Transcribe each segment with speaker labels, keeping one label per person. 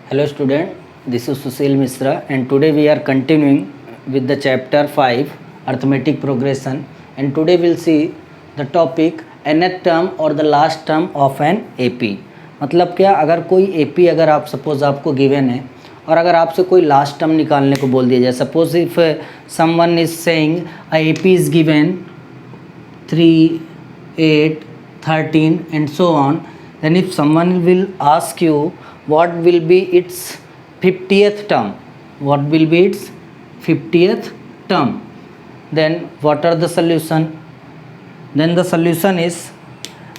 Speaker 1: Hello student, this is Sushil Misra and today we are continuing with the chapter 5 arithmetic progression, and today we'll see the topic nth term or the last term of an AP. मतलब क्या, अगर कोई AP अगर आप suppose आपको given है और अगर आपसे कोई लास्ट टर्म निकालने को बोल दिया जाए, suppose if someone is saying a AP is given 3, 8, 13 and so on, then if someone will ask you what will be its 50th term, what will be its 50th term, then what are the solution? Then the solution is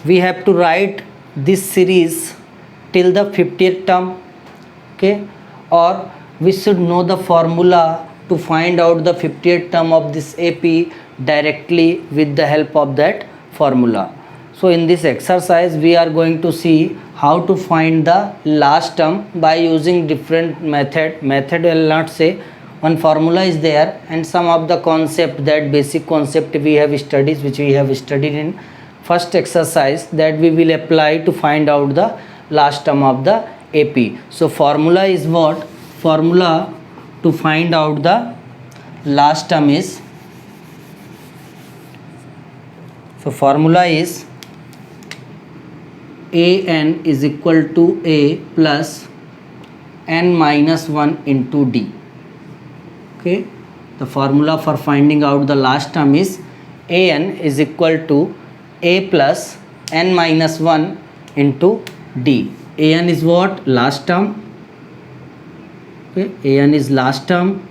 Speaker 1: we have to write this series till the 50th term, okay, or we should know the formula to find out the 50th term of this AP directly with the help of that formula. So in this exercise we are going to see how to find the last term by using different method I will not say. One formula is there and some of the concept, that basic concept we have studied, which we have studied in first exercise, that we will apply to find out the last term of the AP. So formula is what? Formula to find out the last term is, so formula is an is equal to a plus n minus 1 into d. Okay, the formula for finding out the last term is an is equal to a plus n minus 1 into d. An is what? Last term. Okay, an is last term.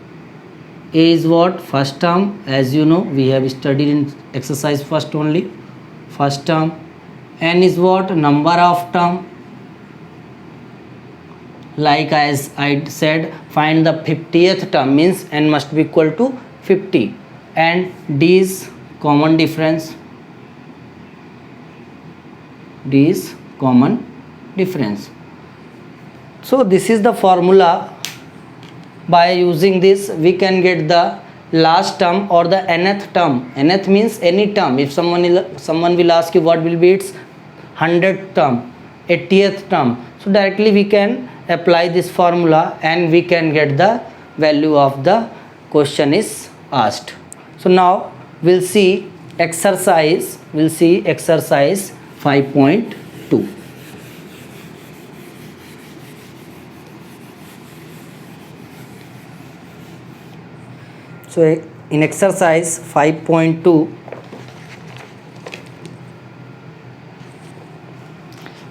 Speaker 1: A is what? First term. As you know, we have studied in exercise first only, first term. N is what? Number of term. Like as I said, find the 50th term means n must be equal to 50, and d is common difference. D is common difference. So this is the formula. By using this we can get the last term or the nth term. Nth means any term. If someone will ask you what will be its 100th term, 80th term, so directly we can apply this formula and we can get the value of the question is asked. So now we'll see exercise 5.2. So in exercise 5.2,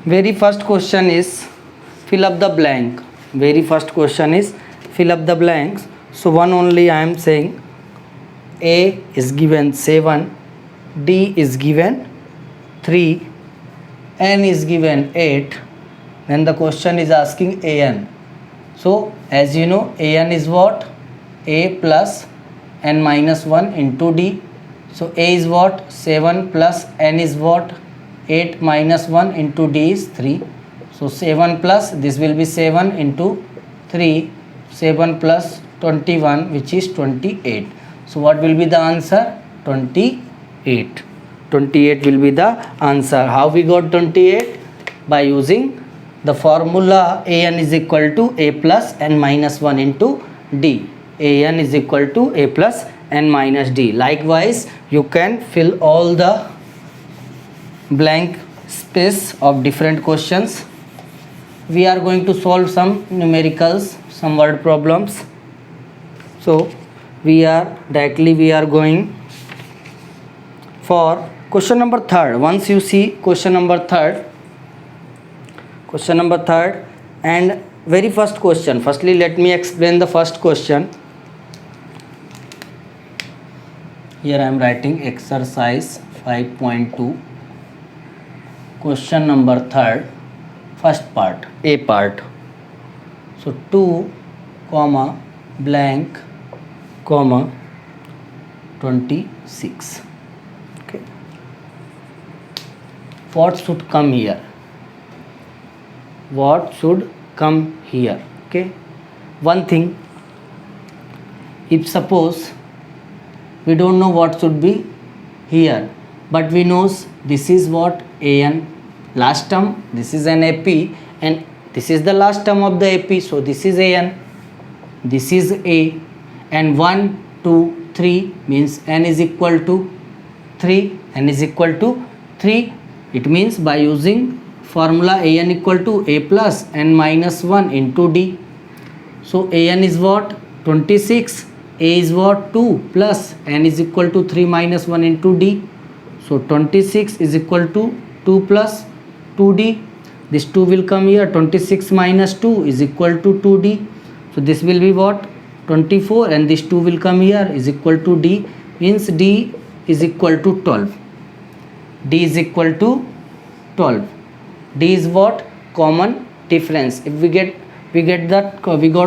Speaker 1: very first question is fill up the blank. Very first question is fill up the blanks. So one only I am saying, A is given 7, D is given 3, N is given 8. Then the question is asking An. So as you know, An is what? A plus n minus 1 into d. So A is what? 7 plus n is what? 8 minus 1 into d is 3. So 7 plus, this will be 7 into 3, 7 plus 21, which is 28. So what will be the answer? 28. 28 will be the answer. How we got 28? By using the formula An is equal to a plus n minus 1 into d. An is equal to a plus n minus d. Likewise, you can fill all the blank space of different questions. We are going to solve some numericals, some word problems. So we are going for question number 3rd. Once you see question number 3rd and very first question, firstly let me explain the first question. Here I am writing exercise 5.2, question number 3rd, first part, A part. So 2, blank, 26. Okay. What should come here? What should come here? Okay. One thing, if suppose we don't know what should be here, but we knows this is what An last term, this is an AP, and This is the last term of the AP, so this is an, this is A, and 1 2 3 means n is equal to 3, n is equal to 3. It means by using formula an equal to a plus n minus 1 into d. So an is what? 26, a is what? 2 plus n is equal to 3 minus 1 into d. So 26 is equal to 2 plus 2d. This 2 will come here. 26 minus 2 is equal to 2d. So this will be what? 24, and this 2 will come here, is equal to d, means d is equal to 12. D is equal to 12. D is what? Common difference. If we got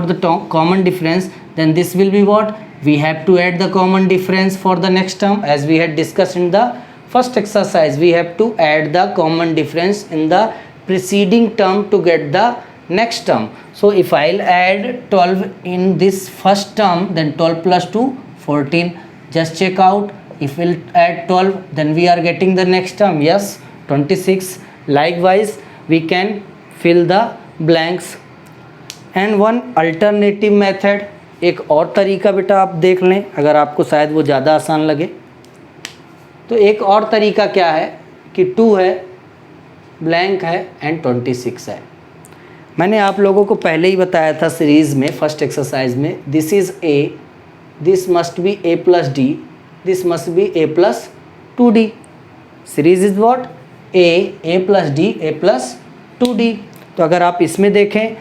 Speaker 1: the common difference, then this will be what? We have to add the common difference for the next term, as we had discussed in the first exercise. We have to add the common difference in the preceding term to get the next term. So if I'll add 12 in this first term, then 12 plus 2 14. Just check out. If we'll add 12, then we are getting the next term. Yes, 26. Likewise, we can fill the blanks. And one alternative method, एक और तरीका बेटा आप देख लें, अगर आपको शायद वो ज़्यादा आसान लगे तो एक और तरीका क्या है कि 2 है, ब्लैंक है एंड 26 है. मैंने आप लोगों को पहले ही बताया था सीरीज़ में, फर्स्ट एक्सरसाइज में, this is a, this must be A plus D, this must be A plus 2d. Series is what? A plus D, A plus 2d. तो अगर आप इसमें देखें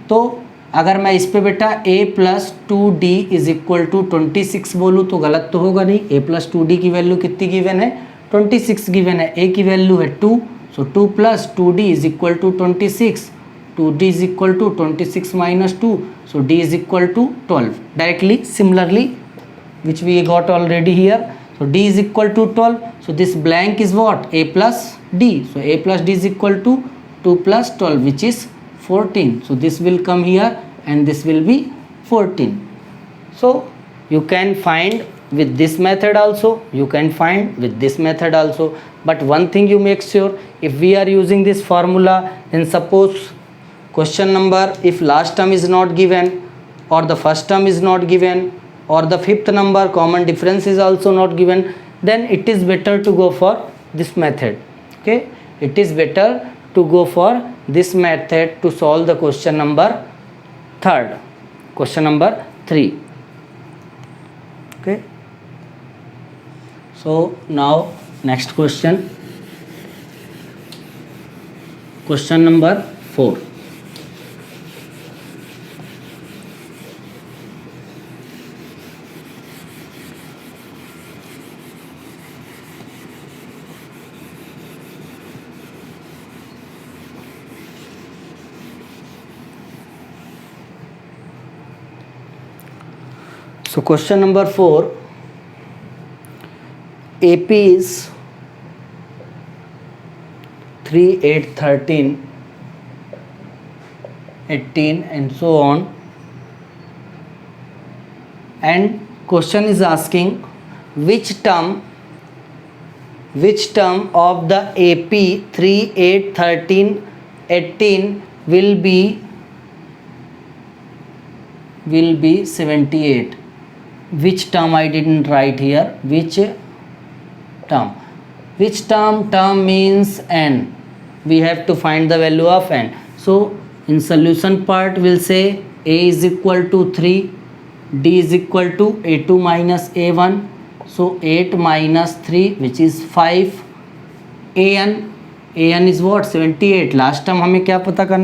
Speaker 1: तो अगर मैं इस पे बेटा a plus 2d is equal to 26 बोलूँ तो गलत तो होगा नहीं. a प्लस 2d की वैल्यू कितनी गिवन है? 26 गिवन है. a की वैल्यू है 2, so 2 plus 2d is equal to 26. 2d is equal to 26 minus 2, so d is equal to 12. Directly, similarly, which we got already here. So d is equal to 12. So this blank is what? A plus d. So a plus d is equal to 2 plus 12, which is 14. So this will come here and this will be 14. So you can find with this method also, you can find with this method also. But one thing you make sure, if we are using this formula, then suppose question number, if last term is not given or the first term is not given or the fifth number common difference is also not given, then it is better to go for this method. Okay, it is better to go for this method to solve the question number 3. Okay, so now next question number 4. So question number 4, AP is 3, 8, 13, 18 and so on, and question is asking which term of the AP 3, 8, 13, 18 will be 78. Which term I didn't write here? Which term? Term means n. We have to find the value of n. So in solution part we'll say a is equal to 3, d is equal to a2 minus a1. So 8 minus 3, which is 5. an is what? 78. Last time हमें क्या पता कर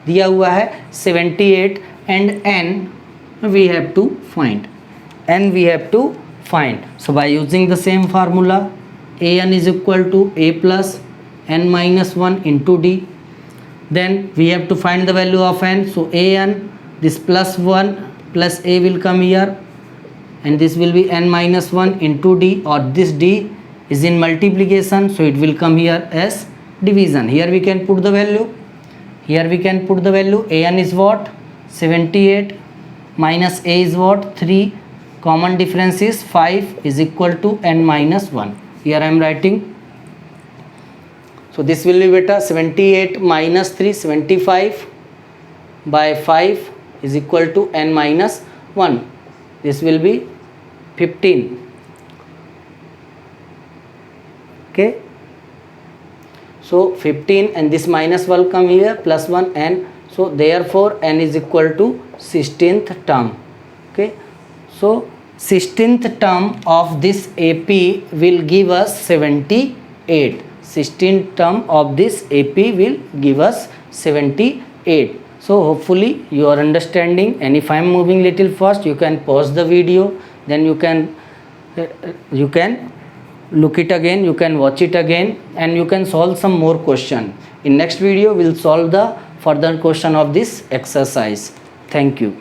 Speaker 1: दिया हुआ है? 78. and n we have to find. So by using the same formula, an is equal to a plus n minus 1 into d. Then we have to find the value of n. So an, this plus 1 plus a will come here and this will be n minus 1 into d, or this d is in multiplication, so it will come here as division. Here we can put the value. An is what? 78 minus a is what? 3. Common difference is 5 is equal to n minus 1. Here I am writing. So this will be beta 78 minus 3, 75 by 5 is equal to n minus 1. This will be 15. Okay, so 15 and this minus will come here, plus 1 n, so therefore n is equal to 16th term. Okay, so 16th term of this AP will give us 78. 16th term of this AP will give us 78. So hopefully you are understanding, and if I am moving little fast, you can pause the video, then you can look it again, you can watch it again, and you can solve some more question. In next video we will solve the further question of this exercise. Thank you.